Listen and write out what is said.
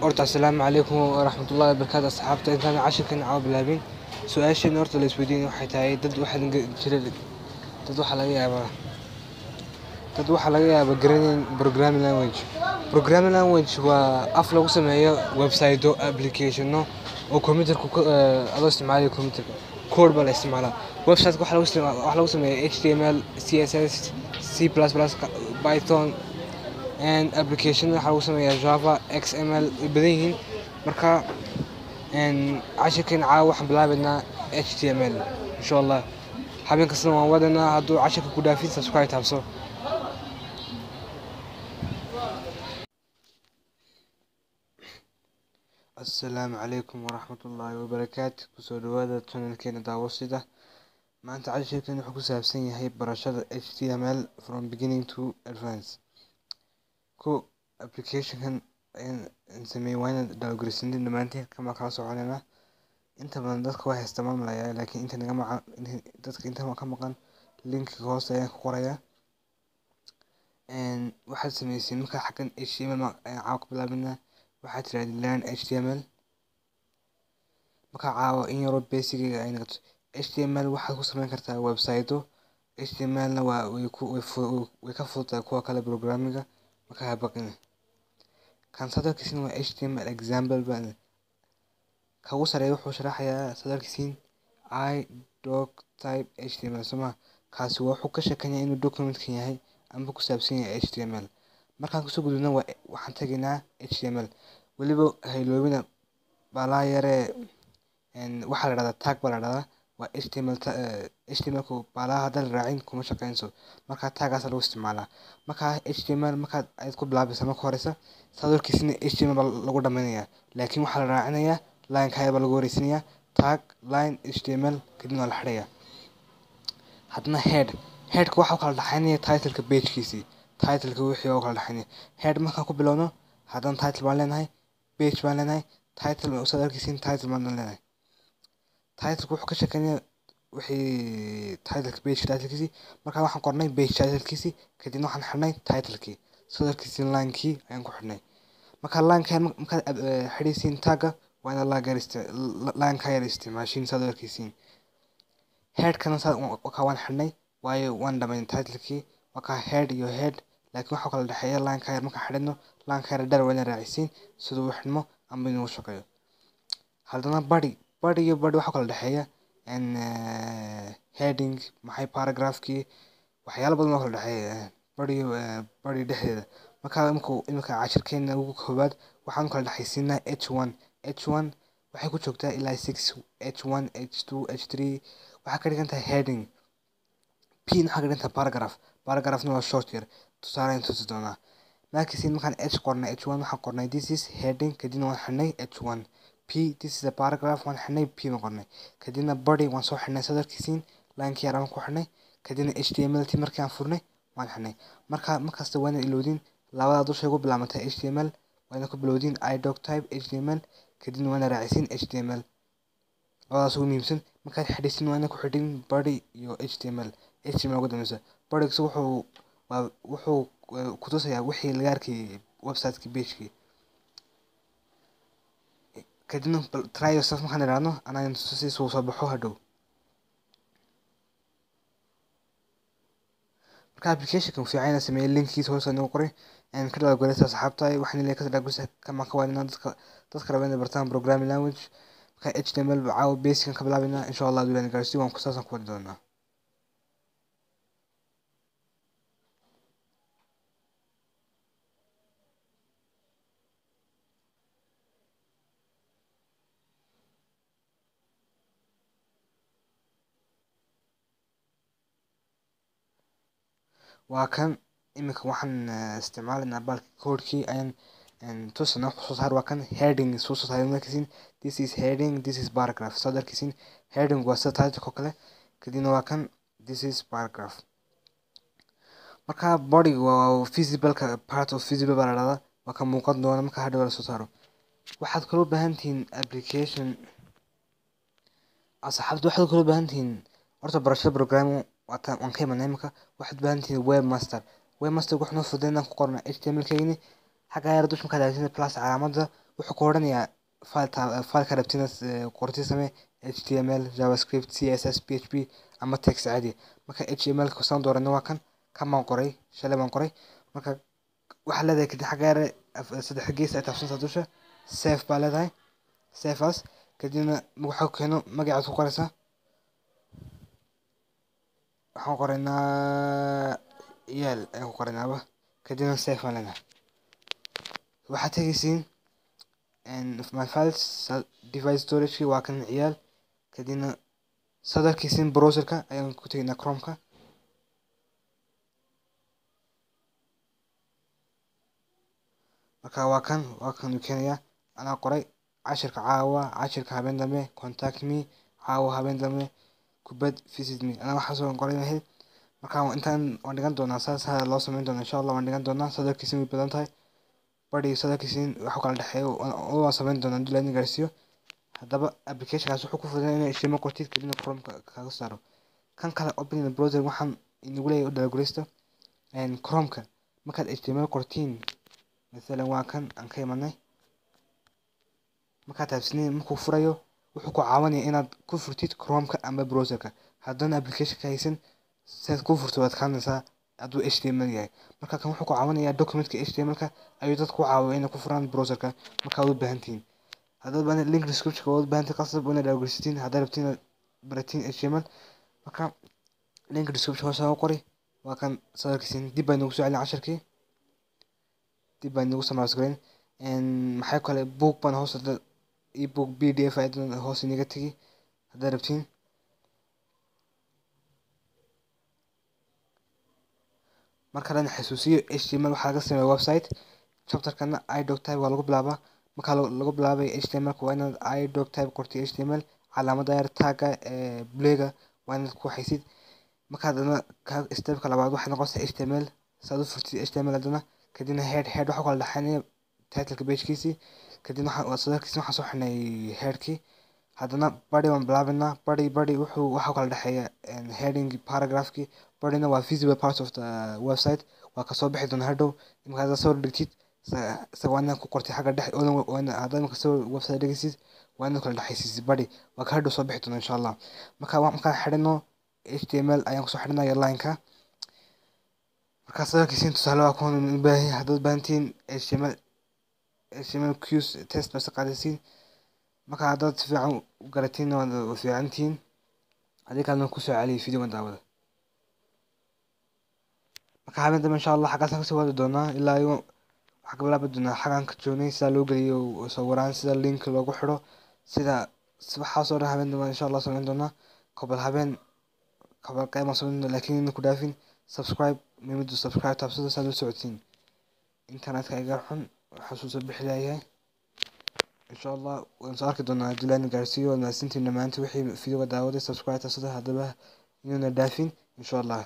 horta assalaamu calaykum waraxmatullaahi wabarakaatu asxaabta intaan cashirkan caawa bilaabin su-aasheena horta la isweydiin waxay tahay dad waxaa laga yaabaa garanayn programming language waa af lagu sameeyo website-o applicationo oo computerku adoo isticmaalayo computerka code baa la isticmaalaa website-ka waxaa lagu sameeyaa html css c++ python and application waxaa lagu sameeyaa java xml way badan yihiin marka cashirkan caawa waxaan bilaabaynaa html insha allah habeen kastana waan wadanaa hadduu cashirka ku dhaafin subscribe taabso. assalaamu calaykum waraxmatullaahi wabarakaatu kusoo dhawaada channelkeena daawashada maanta cashirkan wuxuu ku saabsan yahay barashada html from beginning to advance. applicationkan aan sameeyay waa inaad downloadgareysanin dhammaantiin kama kala soconayna inta badan dadka waa isticmaalayaa laakiin inta ka maqan linkiga hoose ayaan ku qorayaa waxaad sameysay markaa xaggan html ayaan caawa ka bilaabinaa waxaad tiraahdaa learn html markaa caawa in yaroo basigiga ay noqoto html waxaad ku sameyn kartaa website-o html-na way ka fududahay kuwa kale programmiga markaa habaqin kan sadarkiisina waa html example baan kagu sareeya wuxuu sharaxayaa sadarkiisiin doc type html soma kaasi wuxuu ka sheekanyaa inuu documentkan yahay ama ku saabsan yahay html markaan kusoo gudubna waxaan tegaynaa html weliba hayloobina balaa yaree waxaa la dhahdaa tag baa la dhahdaa waa htmlku baalaha haddaan la raacin kuma shaqeynayso markaa tagaasa lagu isticmaalaa markaa html markaad aad ku bilaabaysa marka horeysa sadarkiisina html baa lagu dhameynayaa laakiin waxaa la raacinayaa linekaya baa lagu wareysanayaa tag line html kadibna waa la xidhayaa haddana headka waxaa kala dhaxaynaya titleka pagekiisii titleka wixii oo kala dhaxaynaya head markaan ku bilowno haddana title baan leenahay page baan leenahay title sadarkiisiin title baan leenahay titleka wuxuu ka sheekeynaya wixii titleka page titlekiisii markaa waxaan qornay page titlekiisii kadibna waxaan xidhnay titlekii sadarkiisii linekii ayaan ku xidhnay markaa lineka markaad xidhaysiin tagga waa inaad lineka yar isticmaashiin sadarkiisiin headkana waan xidhnay waayo waan dhamayn titlekii markaa head iyo head laakiin waxaa kala dhexeeya lineka yar markaan xidhayno lineka yar dheer waa inaad raacisiin siduu u xidhmo ama inuu shaqeeyo haddana body iyo body waxaa kala dhexeeya heading maxay paragraphkii waxyaalo badan oo kala dhexeeya body dhexdeeda markaa imika cashirkeena ugu koobaad waxaan kala dhexaysiinaa h1 waxay ku joogtaa ilaa 6 h1 h2 h3 waxaa ka dhigan tahay heading p waxaa ka dhigan tahay paragraphna waa short yar tusaaleyn tusi doonaa markiisiin markaan h qornay h1 waxaan qornay this is heading kadibna waan xidhnay h1 p this is a paragraph waan xidhnay p ma qornay kadibna body waan soo xidhnay sadarkiisiin linekii yar aan ku xidhnay kadibna html markii aan furnay waan xidhnay markasta waa inaad ilowdiin labada dusha ugu bilaabantay html waa inaad ku bilowdiin idoc type html kadibna waa inaad raacisiin html labadaas ugu muhiimsan markaad xidhaysiin waa inaad ku xidhin body iyo html ugu dambeysa bodygiisa wuxuu ku tusayaa wixii laga arkay website-kii pagekii kadibna try yourself markaan idhaahno anaa si soo baxo hadhow marka applicationkan fiican inaan sameeyay linkiisa hoose nagu qoray ka dhawaa asxaabta waxaan ilaa ka dhageysa kama ka waadina dadka raba inay bartaan programming language marka html caawa basic ka bilaabina insha allah duulaan gaarsiin waan ku saasan ku wadi doonaa waa kan imika waxaan isticmaalaynaa balka codekii ayaan tusana wax soo saar waa kan heading soo saar markiisin this is heading this is paragraph sadarkiisin heading waa sida title kale kadibna waa kan this is paragraph marka body waa visible part of visible baa la dhahdaa waa ka muuqan doona marka hadhow la soo saaro waxaad kaloo baahan tihiin application asxaabta waxaad kaloo baahan tihiin horta barashada programming waan ka imanay imika waxaad baahan tihiin webmaster wuxuu noo fududeyn inaan ku qorno html-keeni xagga yar dusha markaad aadaysid plus calaamadda wuxuu ku oranayaa file ka rabtina qorti samee html javascript css php ama text caadi marka html ka saan doorano waa kan baan qoray shalay baan qoray marka waxa leedahay kadib xagga yare saddex gees ay taabsantaa dusha save baa leedahay save as kadibna waxa ku keeno magacaad ku qoraysaa waxaan qoraynaa yaal ayaan ku qoraynaaba kadibna save baan leedahay waxaad tegaysiin my files device storage waa kan ciyaal kadibna sadarkiisin browserka ayaan ku tegaynaa chromeka marka waa kan uu keenayaa anaa qoray cashirka caawa cashirka habeen dambe contact me caawa habeen dambe kubad visit me anaa waxaas oo qoray ahayd marka intaan waan dhigan doonaa saas loo sameyn doonaa insha allah waan dhigan doonaa sadarkiisin way badan tahay bari sadarkiisin waxa kala dhaxeeyo oo sameyn doonaa dul aan gaarsiiyo haddaba applicationkaas wuxuu ku fududeeyaa inay html qortid kadibna chromeka kaga saaro kan kale open in browser waxaan inagu leeyahay u dhalagulaysta chromeka markaad html qortiin مثلا waa kan aan ka imanay markaad taabsinin markuu furayo wuxuu ku caawinayaa inaad ku furtid chromeka ama browserka haddana applicationka haysan sidaad ku furto waad kaanaysaa hadduu html yahay marka kan wuxuu ku caawinayaa documentka htmlka ayuu dadka ku caawiyaa inay ku furaan browserka markaad u baahantihiin haddaad baan link description waad baahantihiin qasab inaad dhageysatiin haddaad rabtiin inaad baratiin html marka link description hoose u qori waa kan sadarkiisin dib baan ugu soo celin casharkii dib baan ugu samaysgareyn maxay kale book baan hoos ebook pdf aydan hoos inaga tagi haddaad rabtiin marka la xasuusiyo html waxaa laga sameeyaa website chapterkana iDoctype waa lagu bilaabaa marka lagu bilaabay html waa inaad iDoctype qortay html calaamada yar tagga blega waa inaad ku haysid markaad stepka labaad waxay noqonaysaa html saad u furtid html hadana kadibna head waxa kala dhaxaynaya titleka pagekiisii kadibna sadarkiisii waxaan soo xirnay headkii haddana body waan bilaabanaa body wuxuu waxa kala dhaxeeya heading paragraphkii bodyna waa visible part of the website waa kasoo bixi doona hadhow markaad soo dhigtid waa inaad ku qortay xagga dhex haddaad marka soo website dhigaysid waa inaad kala dhaxaysiisid body waa ka hadhow soo bixi doona insha allah markaan xidhino html ayaan kusoo xidhinaya lineka marka sadarkiisin tusaale waa kuwan u baahan haddaad baahantiin html qs test baa qaadaysiin marka haddaad si fiican u garatiin waad fiicantiin haddii kalena kusoo celiya videogan daawada marka habeen dambe insha allah xaggaasaan kasii wadi doonaa ilaa iyo waxaa ka bilaabi doonaa xaggaan ka joognay sida loo geliyo sawiraan sida link loogu xidho sida waxaas oo dhan habeen dambe insha allah samayn doonaa kobol qayb aan samayn doonaa laakiin ku dhaafin subscribe muhiimadu subscribe taabsada saad u socodsiin internetka iga xun xasuuso bixi leeyahay insha allah waan soo arki doonaa dulaan gaarsiiyo wanaagsantiin dhammaantiin wixii videoga daawaday subscribe taabsada haddaba inuuna dhaafin insha allah